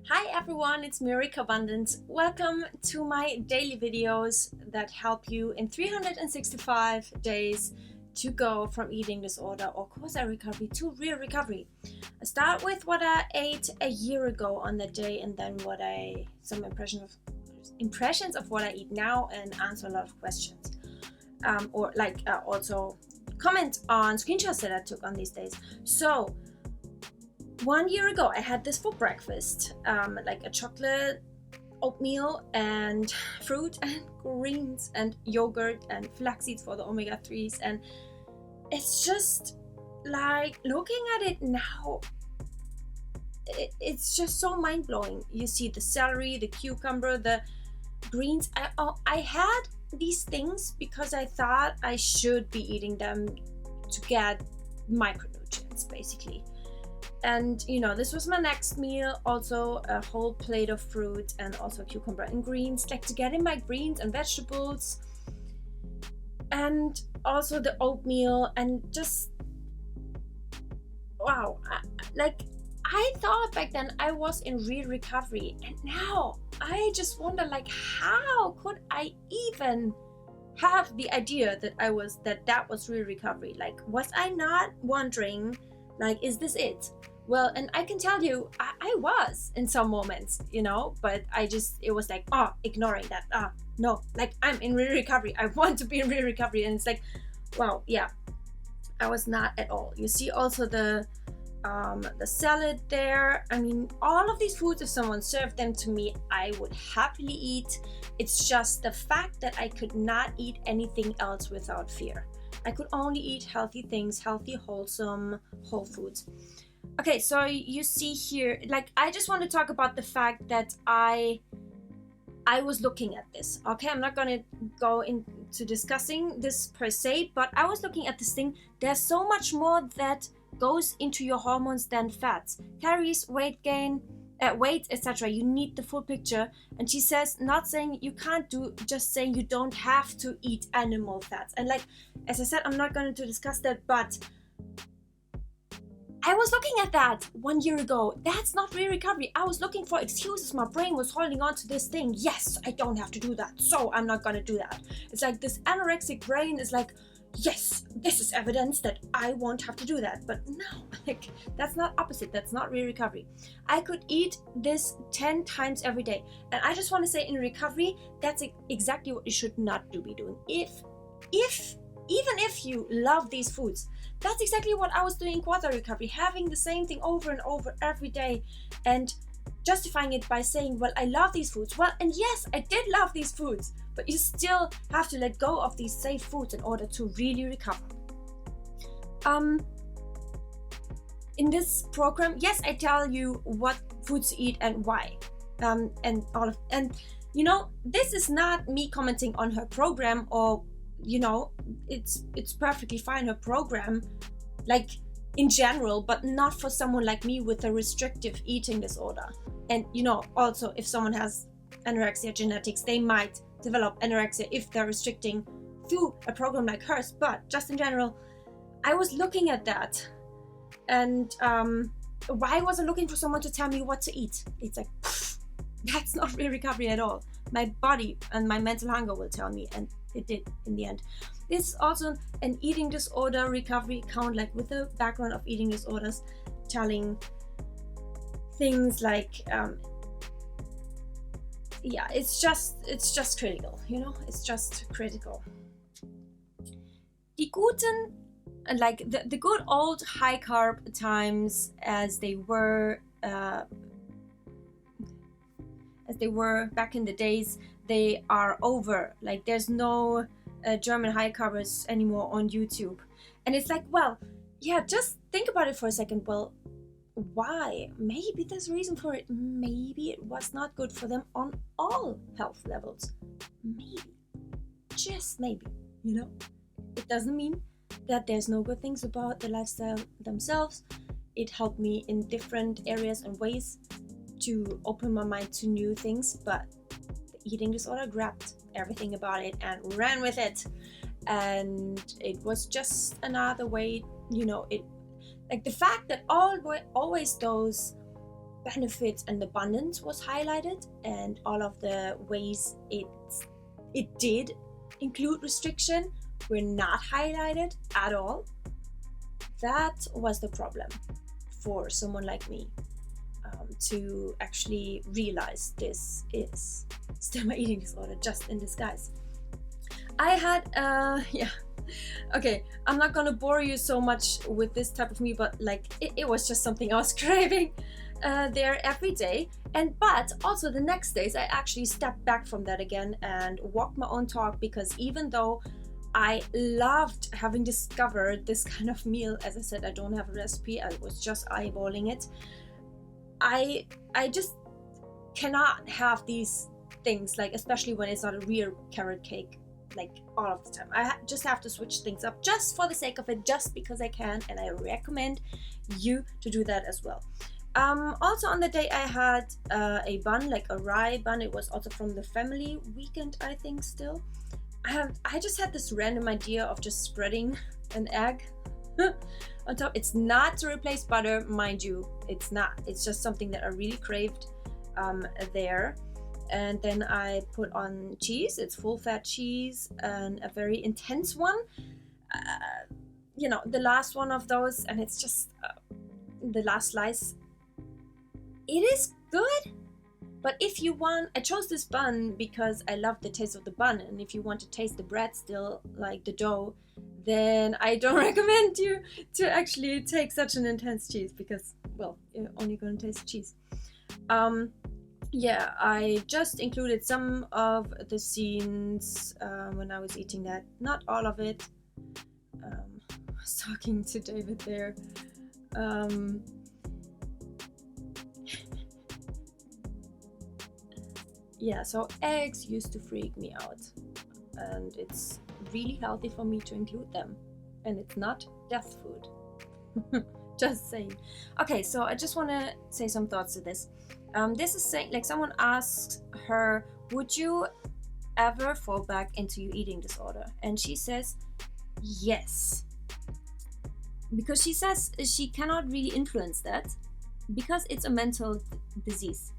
Hi everyone, it's me, Carbundance. Welcome to my daily videos that help you in 365 days to go from eating disorder or quasi recovery to real recovery. I start with what I ate a year ago on that day, and then some impressions of what I eat now, and answer a lot of questions. Also comment on screenshots that I took on these days. So 1 year ago, I had this for breakfast, like a chocolate oatmeal and fruit and greens and yogurt and flax seeds for the omega-3s. And it's just like, looking at it now, it's just so mind-blowing. You see the celery, the cucumber, the greens. I had these things because I thought I should be eating them to get micronutrients, basically. And this was my next meal, also a whole plate of fruit and also cucumber and greens, like to get in my greens and vegetables, and also the oatmeal. And just wow, I thought back then I was in real recovery, and now I just wonder, like, how could I even have the idea that that was real recovery? Like, was I not wondering, like, is this it? Well, and I can tell you, I was in some moments, but it was like, ignoring that. No, like, I'm in real recovery. I want to be in real recovery. And it's like, wow, yeah, I was not at all. You see also the salad there. I mean, all of these foods, if someone served them to me, I would happily eat. It's just the fact that I could not eat anything else without fear. I could only eat healthy things, healthy, wholesome, whole foods. Okay, so you see here, like, I just want to talk about the fact that I was looking at this. Okay, I'm not going to go into discussing this per se, but I was looking at this thing. There's so much more that goes into your hormones than fats, calories, weight gain, weight, etc. You need the full picture. And she says, not saying you can't do, just saying you don't have to eat animal fats. And like, as I said, I'm not going to discuss that, but I was looking at that 1 year ago. That's not real recovery. I was looking for excuses. My brain was holding on to this thing. Yes, I don't have to do that, so I'm not gonna do that. It's like this anorexic brain is like, yes, this is evidence that I won't have to do that. But no, like, that's not opposite. That's not real recovery. I could eat this 10 times every day. And I just want to say, in recovery, that's exactly what you should not be doing. Even if you love these foods, that's exactly what I was doing in quasi recovery, having the same thing over and over every day and justifying it by saying, well, I love these foods. Well, and yes, I did love these foods, but you still have to let go of these safe foods in order to really recover. In this program, yes, I tell you what foods to eat and why, this is not me commenting on her program, or it's perfectly fine, her program, like, in general, but not for someone like me with a restrictive eating disorder. And also, if someone has anorexia genetics, they might develop anorexia if they're restricting through a program like hers. But just in general, I was looking at that, and why was I looking for someone to tell me what to eat? It's like, that's not real recovery at all. My body and my mental hunger will tell me, and it did in the end. This is also an eating disorder recovery account, like with a background of eating disorders, telling things like, it's just critical, it's just critical. Die guten, like the good old high carb times as they were back in the days, they are over. Like, there's no German high carbers anymore on YouTube. And it's like, well, yeah, just think about it for a second. Well, why? Maybe there's a reason for it. Maybe it was not good for them on all health levels. Maybe. Just maybe, It doesn't mean that there's no good things about the lifestyle themselves. It helped me in different areas and ways to open my mind to new things, but the eating disorder grabbed everything about it and ran with it. And it was just another way, it, like, the fact that always those benefits and abundance was highlighted, and all of the ways it did include restriction were not highlighted at all. That was the problem for someone like me, to actually realize this is still my eating disorder, just in disguise. I had okay, I'm not gonna bore you so much with this type of me, but like it was just something I was craving there every day. But also the next days I actually stepped back from that again and walked my own talk, because even though I loved having discovered this kind of meal, as I said, I don't have a recipe, I was just eyeballing it, I just cannot have these things, like especially when it's not a real carrot cake, like all of the time. I just have to switch things up just for the sake of it, just because I can, and I recommend you to do that as well. Also on the day I had a bun, like a rye bun. It was also from the family weekend, I think. Still, I just had this random idea of just spreading an egg on top. It's not to replace butter, mind you. It's not. It's just something that I really craved there. And then I put on cheese. It's full fat cheese, and a very intense one. You know, the last one of those, and it's just the last slice. It is good, but if you want, I chose this bun because I love the taste of the bun, and if you want to taste the bread still, like the dough, then I don't recommend you to actually take such an intense cheese, because, well, you're only going to taste the cheese. Yeah, I just included some of the scenes when I was eating that, not all of it. I was talking to David there. Yeah, so eggs used to freak me out, and it's really healthy for me to include them, and it's not death food. Just saying. Okay, so I just want to say some thoughts to this. This is saying, like, someone asked her, would you ever fall back into your eating disorder? And she says yes, because she says she cannot really influence that because it's a mental disease.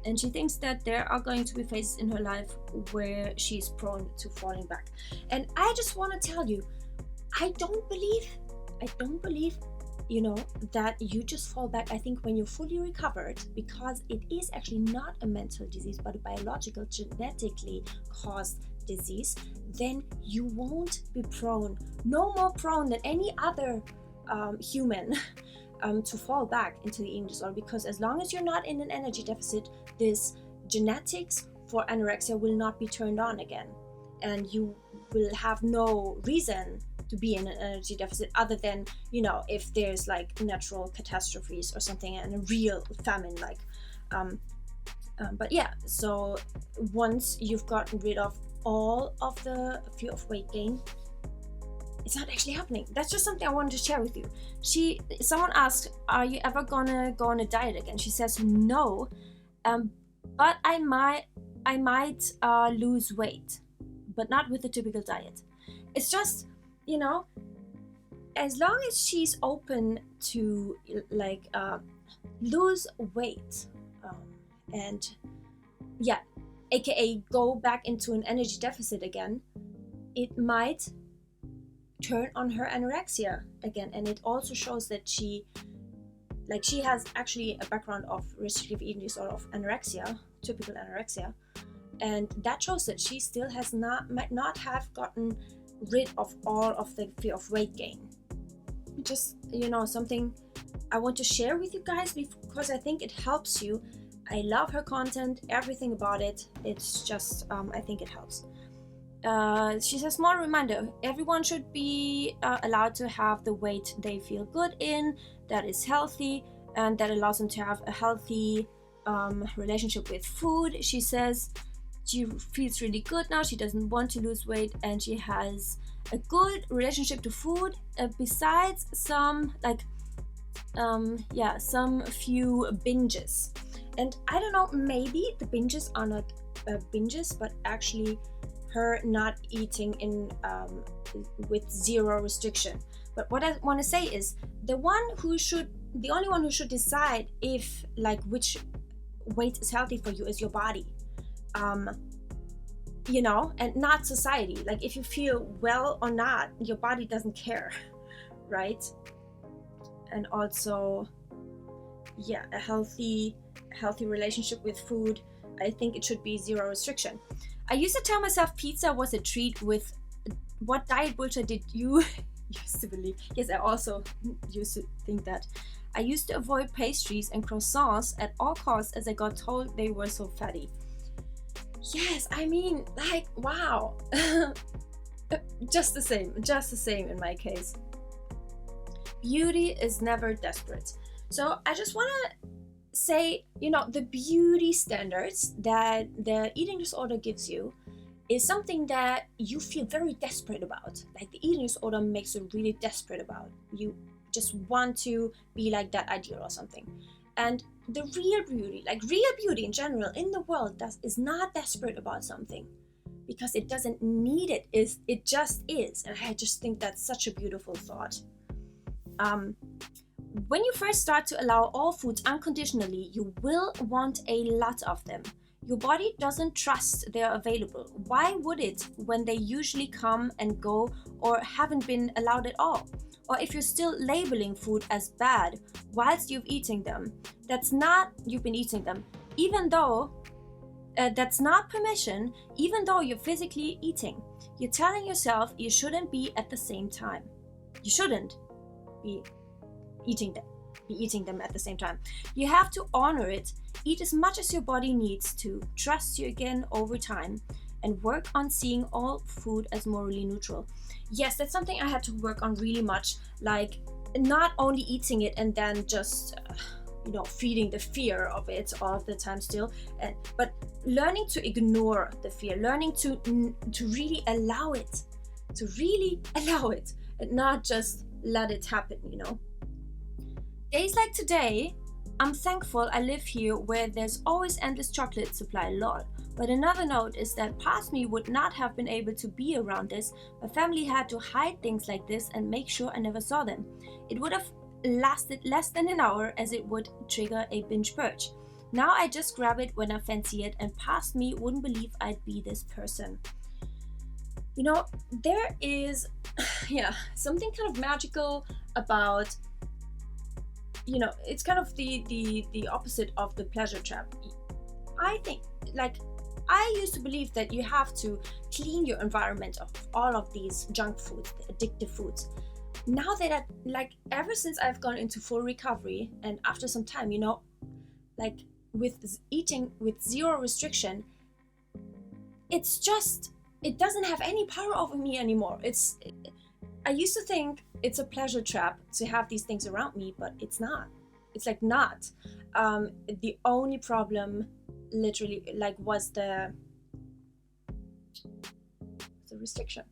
And she thinks that there are going to be phases in her life where she's prone to falling back. And I just want to tell you, I don't believe, you know, that you just fall back. I think when you're fully recovered, because it is actually not a mental disease, but a biological, genetically caused disease, then you won't be prone, no more prone than any other human to fall back into the eating disorder. Because as long as you're not in an energy deficit, this genetics for anorexia will not be turned on again, and you will have no reason to be in an energy deficit other than, you know, if there's like natural catastrophes or something and a real famine, like but yeah, so once you've gotten rid of all of the fear of weight gain, it's not actually happening. That's just something I wanted to share with you. Someone asked, are you ever gonna go on a diet again? She says no, but I might lose weight, but not with the typical diet. It's just, you know, as long as she's open to like lose weight, and yeah, aka go back into an energy deficit again, it might turn on her anorexia again. And it also shows that she has actually a background of restrictive eating disorder, of anorexia, typical anorexia, and that shows that she still might not have gotten rid of all of the fear of weight gain. Just, you know, something I want to share with you guys because I think it helps you. I love her content, everything about it. It's just I think it helps. She says, small reminder, everyone should be allowed to have the weight they feel good in, that is healthy, and that allows them to have a healthy relationship with food. She says she feels really good now, she doesn't want to lose weight, and she has a good relationship to food, besides some some few binges. And I don't know, maybe the binges are not binges, but actually her not eating in with zero restriction. But what I want to say is, the one who should the only one who should decide if like which weight is healthy for you is your body. You know, and not society. Like if you feel well or not, your body doesn't care, right? And also, yeah, a healthy relationship with food, I think it should be zero restriction. I used to tell myself pizza was a treat. With what diet bullshit did you used to believe? Yes, I also used to think that. I used to avoid pastries and croissants at all costs as I got told they were so fatty. Yes, I mean, like, wow. just the same in my case. Beauty is never desperate. So I just want to say, you know, the beauty standards that the eating disorder gives you is something that you feel very desperate about. Like the eating disorder makes you really desperate about. You just want to be like that ideal or something. And the real beauty, like real beauty in general in the world, is not desperate about something because it doesn't need it. It just is. And I just think that's such a beautiful thought. When you first start to allow all foods unconditionally, you will want a lot of them. Your body doesn't trust they're available. Why would it when they usually come and go or haven't been allowed at all? Or if you're still labeling food as bad whilst you've eating them, you've been eating them, even though that's not permission, even though you're physically eating. You're telling yourself you shouldn't be at the same time. You shouldn't be eating them at the same time. You have to honor it, eat as much as your body needs to, trust you again over time, and work on seeing all food as morally neutral. Yes, that's something I had to work on really much, like not only eating it and then just feeding the fear of it all of the time still, but learning to ignore the fear, learning to really allow it, and not just let it happen, Days like today, I'm thankful I live here where there's always endless chocolate supply, lol. But another note is that past me would not have been able to be around this. My family had to hide things like this and make sure I never saw them. It would have lasted less than an hour as it would trigger a binge purge. Now I just grab it when I fancy it, and past me wouldn't believe I'd be this person. There is something kind of magical about, it's kind of the opposite of the pleasure trap. I think, I used to believe that you have to clean your environment of all of these junk foods, the addictive foods. Now that ever since I've gone into full recovery, and after some time, with eating with zero restriction, it doesn't have any power over me anymore. I used to think it's a pleasure trap to have these things around me, but it's not. It's not. The only problem literally was the restriction.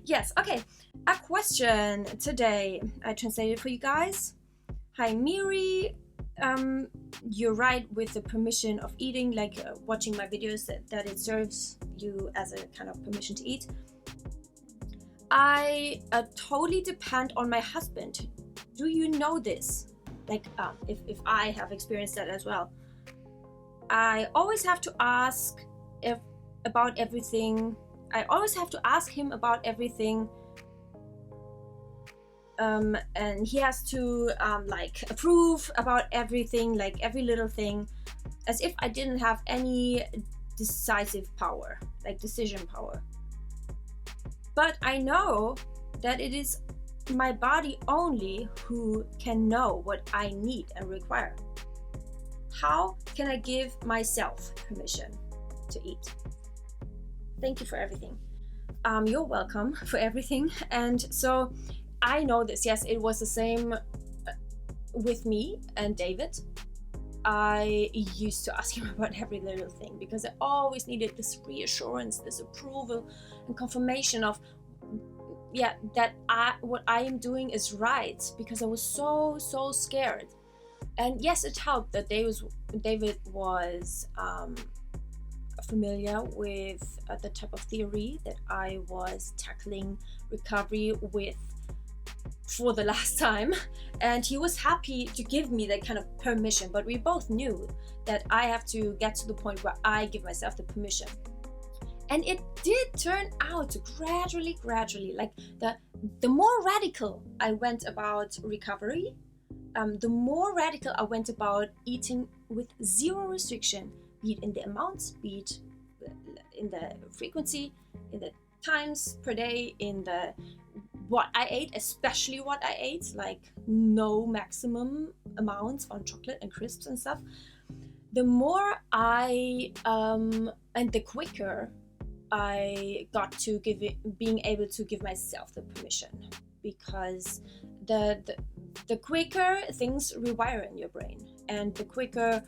Yes, okay. A question today I translated for you guys. Hi Miri, you're right with the permission of eating, watching my videos, that it serves you as a kind of permission to eat. I totally depend on my husband. Do you know this? If I have experienced that as well. I always have to ask about everything. I always have to ask him about everything. And he has to approve about everything, every little thing, as if I didn't have any decisive power, decision power. But I know that it is my body only who can know what I need and require. How can I give myself permission to eat? Thank you for everything. You're welcome for everything. And so I know this. Yes, it was the same with me and David. I used to ask him about every little thing because I always needed this reassurance, this approval and confirmation of that what I am doing is right, because I was so scared. And yes, it helped that David was familiar with the type of theory that I was tackling recovery with, for the last time, and he was happy to give me that kind of permission, but we both knew that I have to get to the point where I give myself the permission. And it did turn out to gradually, like the more radical I went about recovery, the more radical I went about eating with zero restriction, be it in the amounts, be it in the frequency, in the times per day, in the what I ate, especially what I ate, like no maximum amounts on chocolate and crisps and stuff. The more I and the quicker I got to being able to give myself the permission, because the quicker things rewire in your brain, and the quicker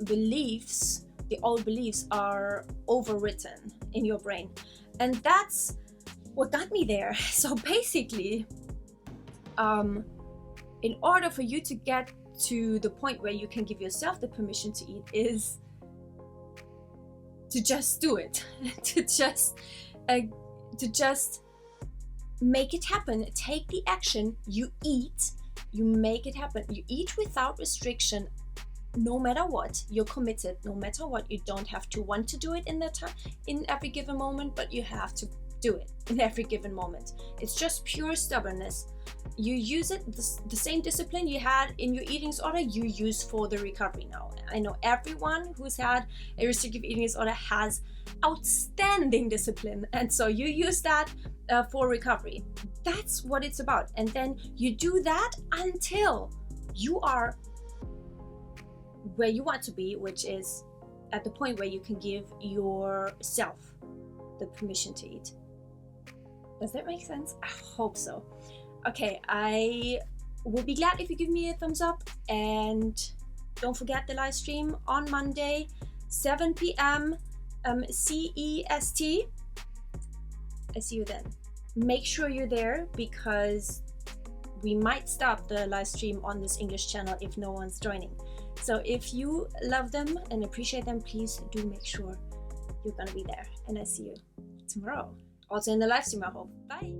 beliefs, the old beliefs, are overwritten in your brain, and that's what got me there. So basically, in order for you to get to the point where you can give yourself the permission to eat, is to just do it, to just make it happen. Take the action. You eat. You make it happen. You eat without restriction. No matter what, you're committed. No matter what, you don't have to want to do it in every given moment, but you have to do it in every given moment. It's just pure stubbornness. You use it, the same discipline you had in your eating disorder, you use for the recovery now. I know everyone who's had a restrictive eating disorder has outstanding discipline, and so you use that for recovery. That's what it's about. And then you do that until you are where you want to be, which is at the point where you can give yourself the permission to eat. Does that make sense? I hope so. Okay, I will be glad if you give me a thumbs up, and don't forget the live stream on Monday, 7 p.m. CEST. I see you then. Make sure you're there, because we might stop the live stream on this English channel if no one's joining. So if you love them and appreciate them, please do make sure you're gonna be there. And I see you tomorrow. Also in the live stream, I hope. Bye!